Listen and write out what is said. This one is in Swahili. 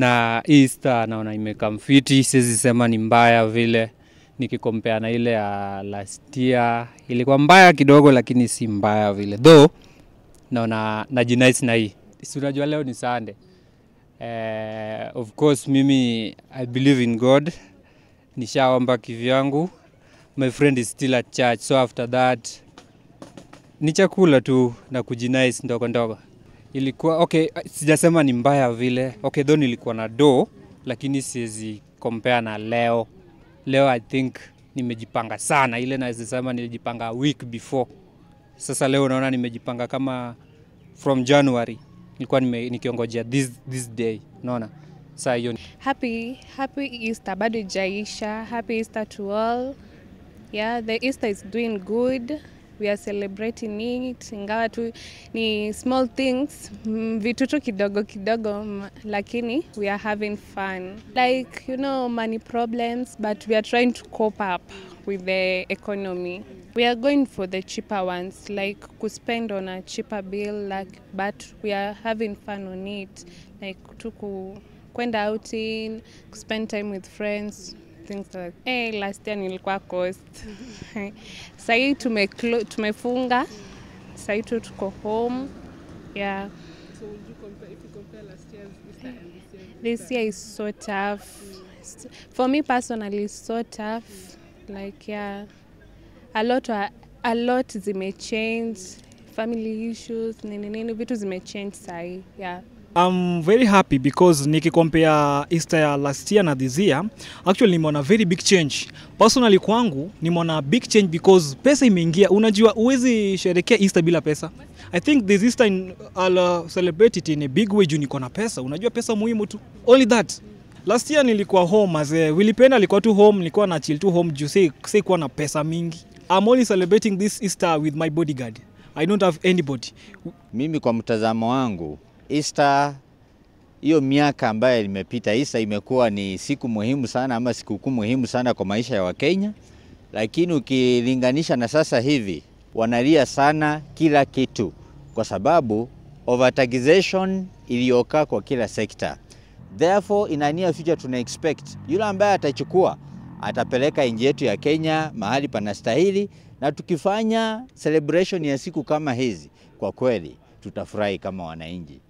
na Easter naona imekam fiti, siwezi sema ni mbaya vile nikikompare na ile ya last year. Ilikuwa mbaya kidogo lakini si mbaya vile. Though naona najinice na hii. Si unajua leo ni Sunday. Of course mimi I believe in God. Nishaomba kivyangu. My friend is still at church, so after that ni chakula tu na kujinice ndogo ndogo. Ilikuwa okay, sijasema ni mbaya vile. Okay, though nilikuwa na do lakini siwezi compare na leo. Leo I think nimejipanga sana. Ile naweza sema nilijipanga a week before. Sasa leo naona nimejipanga kama from January. Nilikuwa nikiongojea this day, unaona? Sasa hiyo happy Easter, bado jaisha. Happy Easter to all. Yeah, the Easter is doing good. We are celebrating it. Ingawa tu ni small things, vitu tu kidogo kidogo, lakini we are having fun. Like, you know, money problems, but we are trying to cope up with the economy. We are going for the cheaper ones, like spend on a cheaper bill, like, but we are having fun on it. Like kwenda outing, spend time with friends. Last year nilikuwa coast. Sasa tumefunga. Sasa tuko home. Yeah. So would you compare, if you compare last year's Easter and this year? This year is so tough. For me personally, it's so tough. Like, yeah, a lot zimechange. Family issues, nini vitu zimechange sahi. Yeah. I'm very happy because nikicompare Easter ya last year na this year, actually nimeona very big change. Personally kwangu nimeona big change because pesa imeingia. Unajua uwezi sherekea Easter bila pesa. I think this Easter I'll celebrate it in a big way juu niko na pesa. Unajua pesa muhimu tu. Only that. Last year nilikuwa home as Willipenda alikuwa tu home, nilikuwa na chill tu home juu si kuwa na pesa mingi. I'm only celebrating this Easter with my bodyguard. I don't have anybody. Mimi kwa mtazamo wangu Easter, hiyo miaka ambayo imepita, Easter imekuwa ni siku muhimu sana ama sikukuu muhimu sana kwa maisha ya Wakenya. Lakini ukilinganisha na sasa hivi, wanalia sana kila kitu kwa sababu overtaxation iliyokaa kwa kila sekta. Therefore, in a near future tuna expect yule ambaye atachukua atapeleka nchi yetu ya Kenya mahali panastahili, na tukifanya celebration ya siku kama hizi, kwa kweli tutafurahi kama wananchi.